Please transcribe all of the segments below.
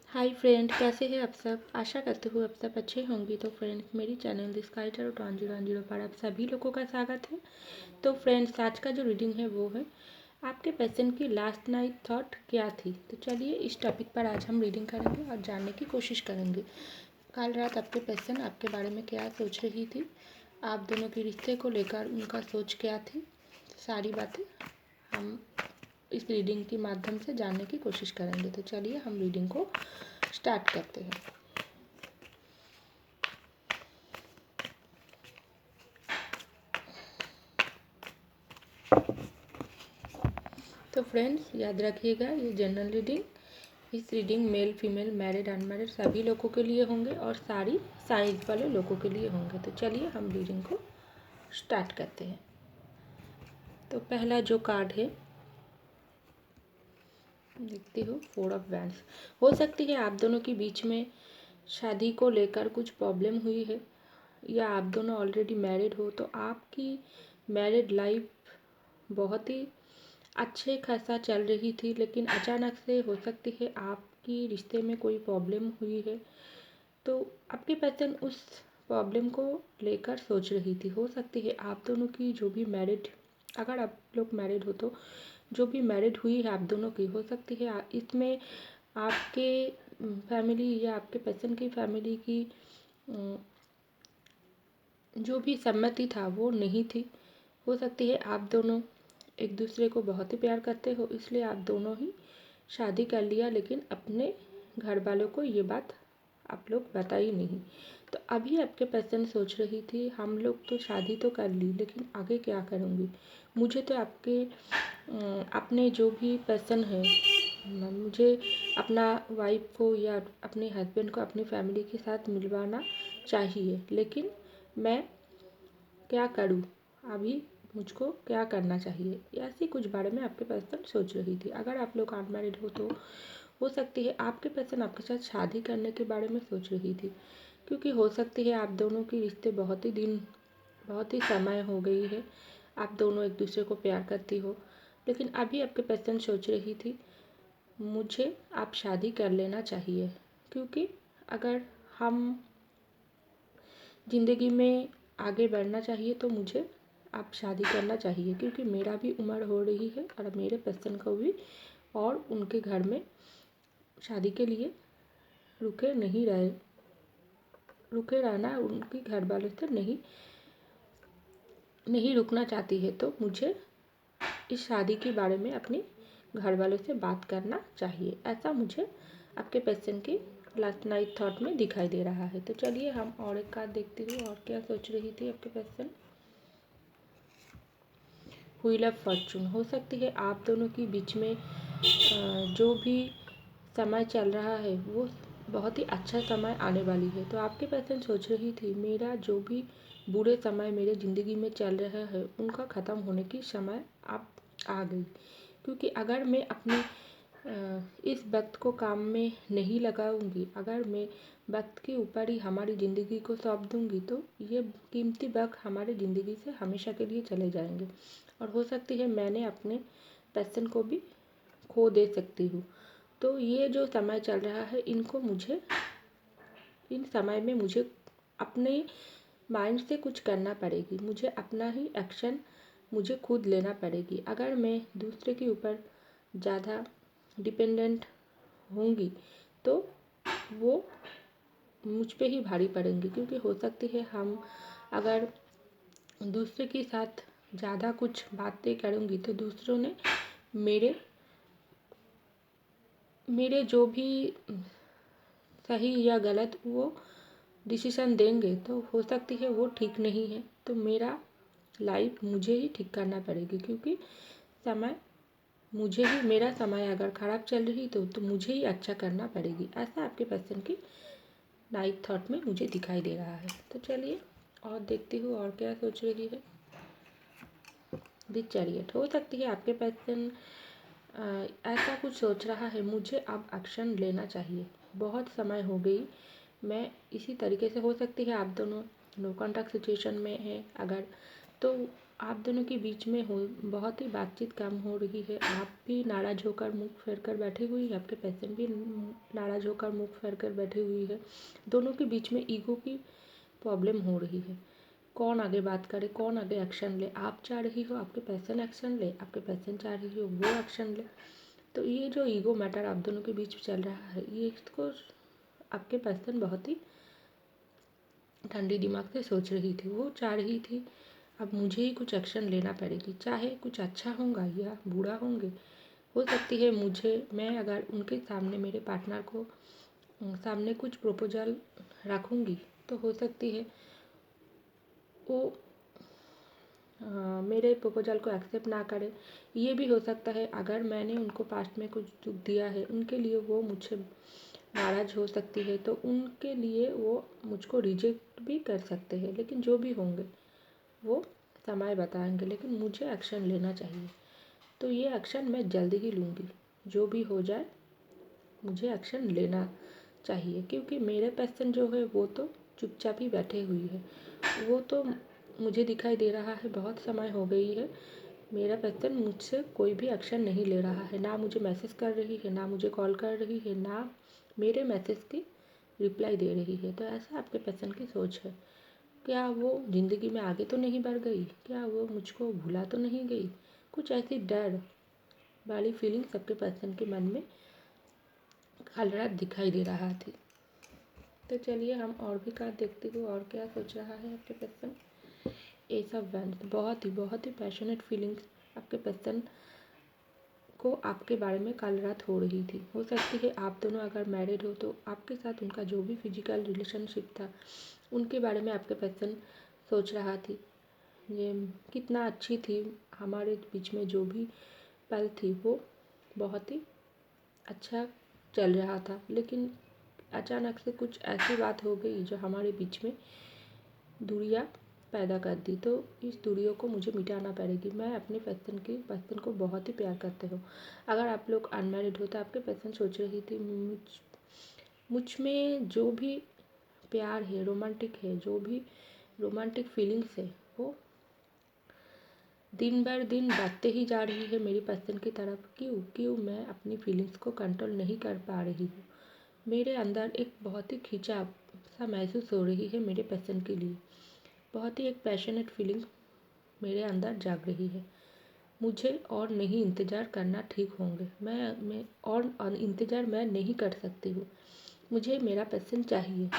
Hi friend, कैसे हैं आप सब। आशा करती हूँ आप सब अच्छे होंगे। तो फ्रेंड्स, मेरी चैनल द स्काई टैरो 1010 पर आप सभी लोगों का स्वागत है। तो फ्रेंड्स, आज का जो रीडिंग है वो है आपके पर्सन की लास्ट नाइट थॉट क्या थी। तो चलिए इस टॉपिक पर आज हम रीडिंग करेंगे और जानने की कोशिश करेंगे कल रात आपके पर्सन आपके बारे में क्या सोच रही थी, आप दोनों के रिश्ते को लेकर उनका सोच क्या थी। सारी बातें हम इस रीडिंग के माध्यम से जानने की कोशिश करेंगे। तो चलिए हम रीडिंग को स्टार्ट करते हैं। तो फ्रेंड्स, याद रखिएगा ये जनरल रीडिंग, इस reading male female married unmarried सभी लोगों के लिए होंगे और सारी साइज वाले लोगों के लिए होंगे। तो चलिए हम रीडिंग को स्टार्ट करते हैं। तो पहला जो कार्ड है देखती हो, 4 ऑफ वैंड्स। हो सकती है आप दोनों के बीच में शादी को लेकर कुछ प्रॉब्लम हुई है, या आप दोनों ऑलरेडी मैरिड हो तो आपकी मैरिड लाइफ बहुत ही अच्छे खासा चल रही थी, लेकिन अचानक से हो सकती है आपकी रिश्ते में कोई प्रॉब्लम हुई है। तो आपके पर्सन उस प्रॉब्लम को लेकर सोच रही थी। हो सकती है आप दोनों की जो भी मैरिड, अगर आप लोग मैरिड हो तो जो भी मैरिड हुई है आप दोनों की, हो सकती है इसमें आपके फैमिली या आपके पर्सन की फैमिली की जो भी सम्मति था वो नहीं थी। हो सकती है आप दोनों एक दूसरे को बहुत ही प्यार करते हो, इसलिए आप दोनों ही शादी कर लिया, लेकिन अपने घर वालों को ये बात आप लोग बताई नहीं। तो अभी आपके पर्सन सोच रही थी हम लोग तो शादी तो कर ली, लेकिन आगे क्या करूँगी। मुझे तो आपके अपने जो भी पर्सन है, मुझे अपना वाइफ को या अपने हस्बैंड को अपनी फैमिली के साथ मिलवाना चाहिए, लेकिन मैं क्या करूँ, अभी मुझको क्या करना चाहिए, ऐसी कुछ बारे में आपके पर्सन सोच रही थी। अगर आप लोग अनमैरिड हो तो हो सकती है आपके पर्सन आपके साथ शादी करने के बारे में सोच रही थी, क्योंकि हो सकती है आप दोनों के रिश्ते बहुत ही समय हो गई है, आप दोनों एक दूसरे को प्यार करती हो, लेकिन अभी आपके पर्सन सोच रही थी मुझे आप शादी कर लेना चाहिए, क्योंकि अगर हम ज़िंदगी में आगे बढ़ना चाहिए तो मुझे आप शादी करना चाहिए, क्योंकि मेरा भी उम्र हो रही है और मेरे पर्सन को भी, और उनके घर में शादी के लिए रुके रहना उनके घर वालों से नहीं रुकना चाहती है। तो मुझे इस शादी के बारे में अपने घर वालों से बात करना चाहिए, ऐसा मुझे आपके पर्सन की लास्ट नाइट थॉट में दिखाई दे रहा है। तो चलिए हम और एक कार्ड देखती हूँ और क्या सोच रही थी आपके पर्सन। Wheel of Fortune. हो सकती है आप दोनों के बीच में जो भी समय चल रहा है वो बहुत ही अच्छा समय आने वाली है। तो आपके पर्सन सोच रही थी मेरा जो भी बुरे समय मेरे ज़िंदगी में चल रहा है उनका ख़त्म होने की समय अब आ गई, क्योंकि अगर मैं अपनी इस वक्त को काम में नहीं लगाऊंगी, अगर मैं वक्त के ऊपर ही हमारी ज़िंदगी को सौंप दूंगी तो ये कीमती वक्त हमारी ज़िंदगी से हमेशा के लिए चले जाएंगे, और हो सकती है मैंने अपने पर्सन को भी खो दे सकती हूँ। तो ये जो समय चल रहा है इन समय में मुझे अपने माइंड से कुछ करना पड़ेगी, मुझे अपना ही एक्शन मुझे खुद लेना पड़ेगी। अगर मैं दूसरे के ऊपर ज़्यादा डिपेंडेंट होंगी तो वो मुझ पे ही भारी पड़ेंगी, क्योंकि हो सकती है हम अगर दूसरे के साथ ज़्यादा कुछ बातें करूँगी तो दूसरों ने मेरे जो भी सही या गलत वो डिसीज़न देंगे तो हो सकती है वो ठीक नहीं है। तो लाइफ मुझे ही ठीक करना पड़ेगी, क्योंकि समय मेरा समय अगर ख़राब चल रही तो मुझे ही अच्छा करना पड़ेगी, ऐसा आपके पर्सन की नाइट थॉट में मुझे दिखाई दे रहा है। तो चलिए और देखती हूँ और क्या सोच रही है। The chariot. हो सकती है आपके पर्सन ऐसा कुछ सोच रहा है मुझे अब एक्शन लेना चाहिए, बहुत समय हो गई मैं इसी तरीके से। हो सकती है आप दोनों नो कॉन्टैक्ट सिचुएशन में हैं अगर, तो आप दोनों के बीच में बहुत ही बातचीत कम हो रही है। आप भी नाराज़ होकर मुँह फेर कर बैठी हुई है, आपके पर्सन भी नाराज़ होकर मुँह फेर कर बैठी हुई है। दोनों के बीच में ईगो की प्रॉब्लम हो रही है। कौन आगे बात करे, कौन आगे एक्शन ले। आप चाह रही हो आपके पर्सन एक्शन ले, आपके पर्सन चाह रही हो वो एक्शन ले। तो ये जो ईगो मैटर आप दोनों के बीच चल रहा है, ये इसको आपके पर्सन बहुत ही ठंडी दिमाग से सोच रही थी। वो चाह रही थी अब मुझे ही कुछ एक्शन लेना पड़ेगी, चाहे कुछ अच्छा होगा या बुरा होंगे। हो सकती है मैं अगर उनके सामने मेरे पार्टनर को सामने कुछ प्रपोजल रखूँगी तो हो सकती है वो मेरे प्रपोजल को एक्सेप्ट ना करे। ये भी हो सकता है अगर मैंने उनको पास्ट में कुछ दुख दिया है, उनके लिए वो मुझसे नाराज़ हो सकती है, तो उनके लिए वो मुझको रिजेक्ट भी कर सकते हैं। लेकिन जो भी होंगे वो समय बताएंगे, लेकिन मुझे एक्शन लेना चाहिए। तो ये एक्शन मैं जल्दी ही लूँगी, जो भी हो जाए मुझे एक्शन लेना चाहिए। क्योंकि मेरे पर्सन जो है वो तो चुपचाप ही बैठे हुई है। वो तो मुझे दिखाई दे रहा है बहुत समय हो गई है मेरा पर्सन मुझसे कोई भी एक्शन नहीं ले रहा है। ना मुझे मैसेज कर रही है, ना मुझे कॉल कर रही है, ना मेरे मैसेज की रिप्लाई दे रही है। तो ऐसा आपके पर्सन की सोच है। क्या वो ज़िंदगी में आगे तो नहीं बढ़ गई? क्या वो मुझको भुला तो नहीं गई? कुछ ऐसी डर वाली फीलिंग सबके पर्सन के मन में कल रात दिखाई दे रहा थी। तो चलिए हम और भी कार्ड देखते हुए और क्या सोच रहा है आपके पर्सन। एस ऑफ वैंड्स, बहुत ही पैशनेट फीलिंग्स आपके पर्सन को आपके बारे में कल रात हो रही थी। हो सकती है आप दोनों अगर मैरिड हो तो आपके साथ उनका जो भी फिजिकल रिलेशनशिप था उनके बारे में आपके पर्सन सोच रहा थी। ये कितना अच्छी थी हमारे बीच में जो भी पल थी वो बहुत ही अच्छा चल रहा था। लेकिन अचानक से कुछ ऐसी बात हो गई जो हमारे बीच में दूरियां पैदा कर दी। तो इस दूरियों को मुझे मिटाना पड़ेगी। मैं अपने पर्सन को बहुत ही प्यार करते हो। अगर आप लोग अनमैरिड हो तो आपके पर्सन सोच रही थी मुझ में जो भी प्यार है, रोमांटिक है, जो भी रोमांटिक फीलिंग्स है वो दिन भर दिन बढ़ते ही जा रही है मेरी पर्सन की तरफ। क्यों मैं अपनी फीलिंग्स को कंट्रोल नहीं कर पा रही हूँ। मेरे अंदर एक बहुत ही खिंचाव सा महसूस हो रही है मेरे पर्सन के लिए। बहुत ही एक पैशनेट फीलिंग मेरे अंदर जाग रही है। मुझे और नहीं इंतज़ार करना ठीक होंगे। मैं और इंतज़ार मैं नहीं कर सकती हूँ। मुझे मेरा पर्सन चाहिए।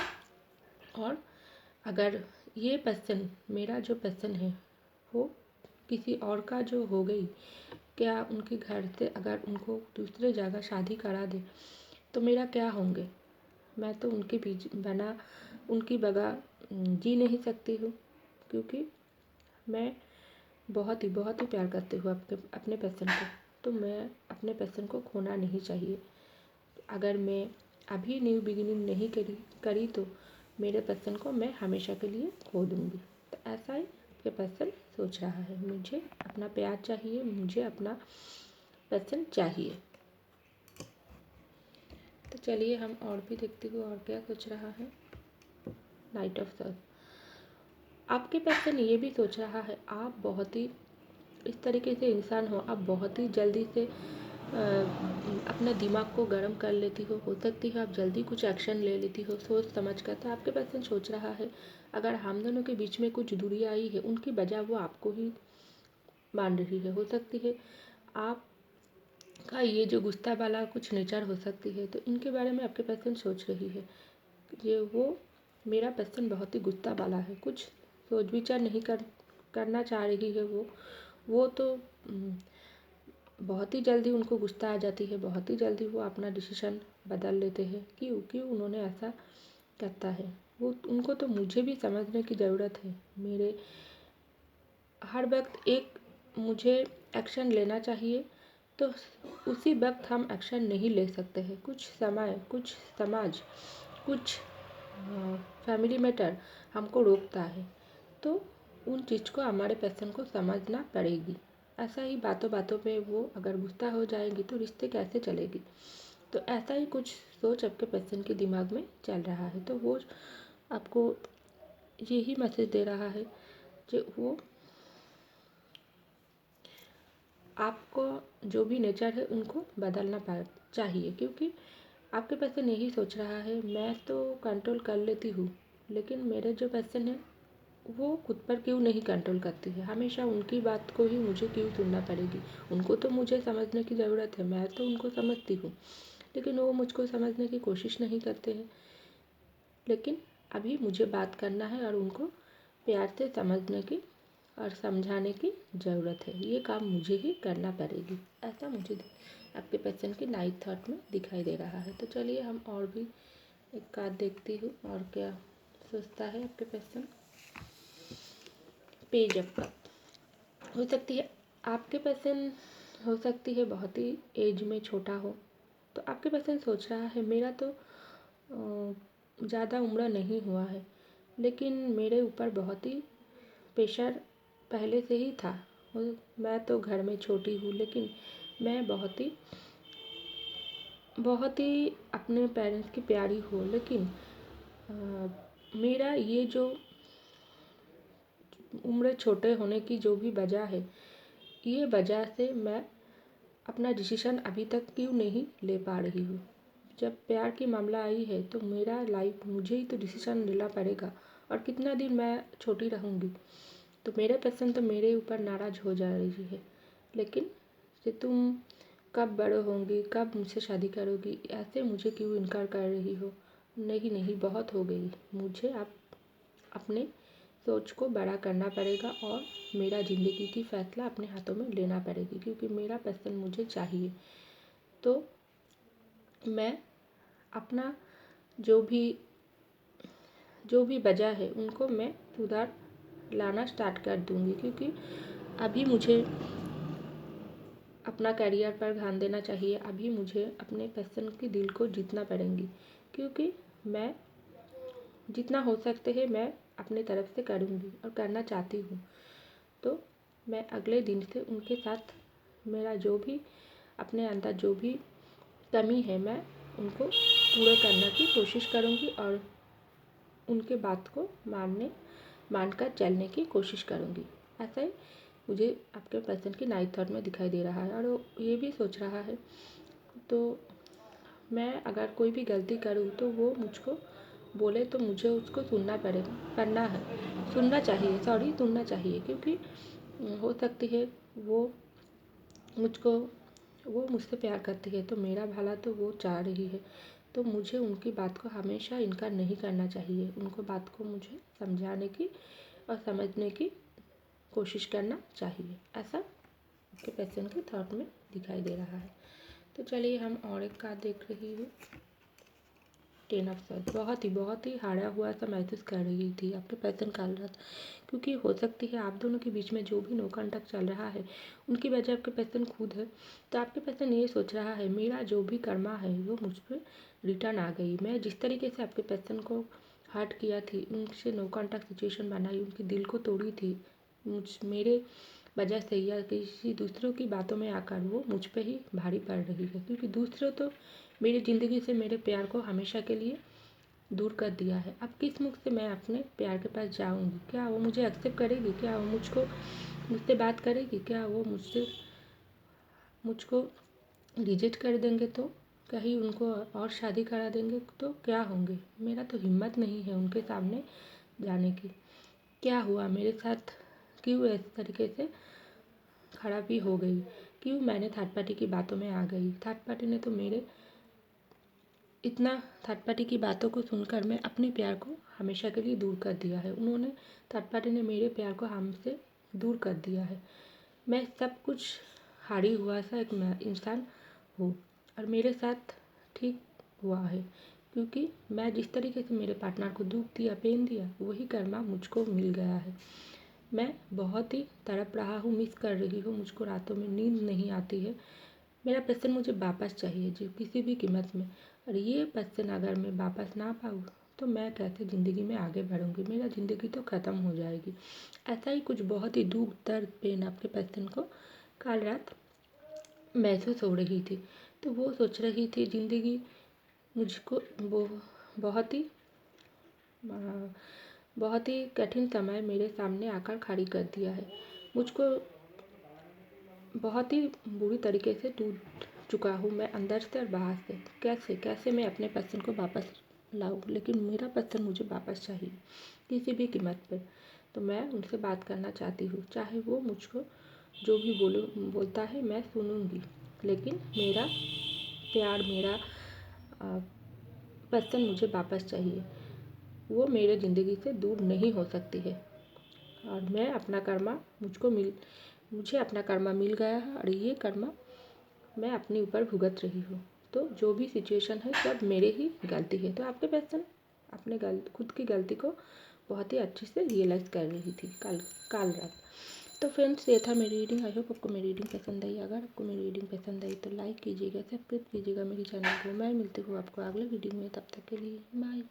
और अगर ये पर्सन मेरा जो पर्सन है वो किसी और का जो हो गई, क्या उनके घर से अगर उनको दूसरे जगह शादी करा दे तो मेरा क्या होंगे? मैं तो उनके बीच बना उनकी बगैर जी नहीं सकती हूँ। क्योंकि मैं बहुत ही प्यार करती हूँ अपने पर्सन को। तो मैं अपने पर्सन को खोना नहीं चाहिए। अगर मैं अभी न्यू बिगिनिंग नहीं करी तो मेरे पर्सन को मैं हमेशा के लिए खो दूँगी। तो ऐसा ही आपके पर्सन सोच रहा है। मुझे अपना प्यार चाहिए, मुझे अपना पर्सन चाहिए। तो चलिए हम और भी देखते हुए और क्या सोच रहा है। नाइट ऑफ सॉर्ड्स, आपके पर्सन ये भी सोच रहा है आप बहुत ही इस तरीके से इंसान हो, आप बहुत ही जल्दी से अपने दिमाग को गर्म कर लेती हो सकती है आप जल्दी कुछ एक्शन ले लेती हो सोच समझ कर। तो आपके पर्सन सोच रहा है अगर हम दोनों के बीच में कुछ दूरी आई है उनकी वजह वो आपको ही मान रही है। हो सकती है आप का ये जो गुस्सा वाला कुछ नेचर हो सकती है। तो इनके बारे में आपके पर्सन सोच रही है ये वो मेरा पर्सन बहुत ही गुस्सा वाला है, कुछ सोच विचार नहीं करना चाह रही है। वो तो बहुत ही जल्दी उनको गुस्सा आ जाती है, बहुत ही जल्दी वो अपना डिसीजन बदल लेते हैं। क्यों उन्होंने ऐसा करता है? वो उनको तो मुझे भी समझने की ज़रूरत है। मेरे हर वक्त एक मुझे एक्शन लेना चाहिए तो उसी वक्त हम एक्शन नहीं ले सकते हैं। कुछ समय, कुछ समाज, कुछ फैमिली मैटर हमको रोकता है। तो उन चीज़ को हमारे पर्सन को समझना पड़ेगी। ऐसा ही बातों बातों पे वो अगर गुस्सा हो जाएगी तो रिश्ते कैसे चलेगी। तो ऐसा ही कुछ सोच आपके पर्सन के दिमाग में चल रहा है। तो वो आपको यही मैसेज दे रहा है कि वो आपको जो भी नेचर है उनको बदलना चाहिए, क्योंकि आपके पर्सन यही सोच रहा है मैं तो कंट्रोल कर लेती हूँ, लेकिन मेरे जो पर्सन है वो खुद पर क्यों नहीं कंट्रोल करती है, हमेशा उनकी बात को ही मुझे क्यों सुनना पड़ेगी। उनको तो मुझे समझने की ज़रूरत है, मैं तो उनको समझती हूँ, लेकिन वो मुझको समझने की कोशिश नहीं करते हैं। लेकिन अभी मुझे बात करना है और उनको प्यार से समझने की और समझाने की ज़रूरत है, ये काम मुझे ही करना पड़ेगी। ऐसा मुझे आपके पर्सन के नाइट थॉट में दिखाई दे रहा है। तो चलिए हम और भी एक कार्ड देखती हूँ और क्या सोचता है आपके पर्सन। Page of cup. हो सकती है आपके पर्सन, हो सकती है बहुत ही एज में छोटा हो, तो आपके पर्सन सोच रहा है मेरा तो ज़्यादा उम्र नहीं हुआ है, लेकिन मेरे ऊपर बहुत ही प्रेशर पहले से ही था। मैं तो घर में छोटी हूँ, लेकिन मैं बहुत ही अपने पेरेंट्स की प्यारी हूँ, लेकिन मेरा ये जो उम्र छोटे होने की जो भी वजह है, ये वजह से मैं अपना डिसीज़न अभी तक क्यों नहीं ले पा रही हूँ। जब प्यार की मामला आई है तो मेरा लाइफ मुझे ही तो डिसीज़न लेना पड़ेगा, और कितना दिन मैं छोटी रहूँगी। तो मेरे पर्सन तो मेरे ऊपर नाराज़ हो जा रही है, लेकिन कि तुम कब बड़े होंगी, कब मुझसे शादी करोगी, ऐसे मुझे क्यों इनकार कर रही हो। नहीं नहीं, बहुत हो गई, मुझे अब अपने सोच को बड़ा करना पड़ेगा और मेरा ज़िंदगी की फ़ैसला अपने हाथों में लेना पड़ेगी, क्योंकि मेरा पर्सन मुझे चाहिए। तो मैं अपना जो भी वजह है उनको मैं सुधार लाना स्टार्ट कर दूँगी, क्योंकि अभी मुझे अपना करियर पर ध्यान देना चाहिए। अभी मुझे अपने पर्सन के दिल को जीतना पड़ेंगी, क्योंकि मैं जितना हो सकते है मैं अपने तरफ से करूँगी और करना चाहती हूँ। तो मैं अगले दिन से उनके साथ मेरा जो भी अपने अंदर जो भी कमी है मैं उनको पूरा करने की कोशिश करूँगी और उनके बात को मानकर चलने की कोशिश करूँगी। ऐसा ही मुझे आपके पर्सन की नाइट थॉट में दिखाई दे रहा है, और वो ये भी सोच रहा है तो मैं अगर कोई भी गलती करूँ तो वो मुझको बोले तो मुझे उसको सुनना चाहिए, क्योंकि हो सकती है वो मुझको वो मुझसे प्यार करती है, तो मेरा भला तो वो चाह रही है, तो मुझे उनकी बात को हमेशा इनकार नहीं करना चाहिए। उनको बात को मुझे समझाने की और समझने की कोशिश करना चाहिए। ऐसा आपके पर्सन के थॉट में दिखाई दे रहा है। तो चलिए हम और एक कार्ड देख रही हूँ। 10 ऑफ सॉर्ड्स। बहुत ही हारा हुआ सा महसूस कर रही थी आपके पर्सन कल रात, क्योंकि हो सकती है आप दोनों के बीच में जो भी नो कॉन्टैक्ट चल रहा है उनकी वजह आपके पर्सन खुद है। तो आपके पर्सन ये सोच रहा है मेरा जो भी कर्मा है वो मुझ पर रिटर्न आ गई। मैं जिस तरीके से आपके पर्सन को हर्ट किया थी, उनसे नो कॉन्टैक्ट सिचुएशन बनाई, उनके दिल को तोड़ी थी, मेरे वजह से या किसी दूसरों की बातों में आकर वो मुझ पे ही भारी पड़ रही है, क्योंकि दूसरों तो मेरी ज़िंदगी से मेरे प्यार को हमेशा के लिए दूर कर दिया है। अब किस मुख से मैं अपने प्यार के पास जाऊंगी? क्या वो मुझे एक्सेप्ट करेगी? क्या वो मुझसे बात करेगी? क्या वो मुझको रिजेक्ट कर देंगे तो कहीं उनको और शादी करा देंगे तो क्या होंगे? मेरा तो हिम्मत नहीं है उनके सामने जाने की। क्या हुआ मेरे साथ? क्यों इस तरीके से खराबी हो गई? क्यों मैंने थर्ड पार्टी की बातों में आ गई? थर्ड पार्टी ने तो इतना थर्ड पार्टी की बातों को सुनकर मैं अपने प्यार को हमेशा के लिए दूर कर दिया है। थर्ड पार्टी ने मेरे प्यार को हमसे दूर कर दिया है। मैं सब कुछ हारी हुआ सा एक इंसान हूँ, और मेरे साथ ठीक हुआ है, क्योंकि मैं जिस तरीके से मेरे पार्टनर को दुख दिया, पेन दिया, वही कर्मा मुझको मिल गया है। मैं बहुत ही तड़प रहा हूँ, मिस कर रही हूँ, मुझको रातों में नींद नहीं आती है। मेरा पर्सन मुझे वापस चाहिए जी, किसी भी कीमत में। और ये पर्सन अगर मैं वापस ना पाऊँ तो मैं कैसे ज़िंदगी में आगे बढ़ूँगी? मेरा ज़िंदगी तो ख़त्म हो जाएगी। ऐसा ही कुछ बहुत ही दुख, दर्द, पेन आपके पर्सन को कल रात महसूस हो रही थी। तो वो सोच रही थी ज़िंदगी मुझको वो बहुत ही बहुत ही कठिन समय मेरे सामने आकर खड़ी कर दिया है। मुझको बहुत ही बुरी तरीके से टूट चुका हूँ मैं अंदर से और बाहर से। कैसे कैसे मैं अपने पर्सन को वापस लाऊँ, लेकिन मेरा पर्सन मुझे वापस चाहिए किसी भी कीमत पर। तो मैं उनसे बात करना चाहती हूँ, चाहे वो मुझको जो भी बोलता है मैं सुनूँगी, लेकिन मेरा प्यार, मेरा पर्सन मुझे वापस चाहिए। वो मेरे ज़िंदगी से दूर नहीं हो सकती है और मैं अपना कर्मा मुझे अपना कर्मा मिल गया है और ये कर्मा मैं अपने ऊपर भुगत रही हूँ। तो जो भी सिचुएशन है सब मेरे ही गलती है। तो आपके पर्सन अपने खुद की गलती को बहुत ही अच्छे से रियलाइज़ कर रही थी काल रात। तो फ्रेंड्स, ये था मेरी रीडिंग। आई होप आपको मेरी रीडिंग पसंद आई। अगर आपको मेरी रीडिंग पसंद आई तो लाइक कीजिएगा, सब्सक्राइब कीजिएगा मेरे चैनल को। मैं मिलती हूँ आपको अगले वीडियो में, तब तक के लिए बाय।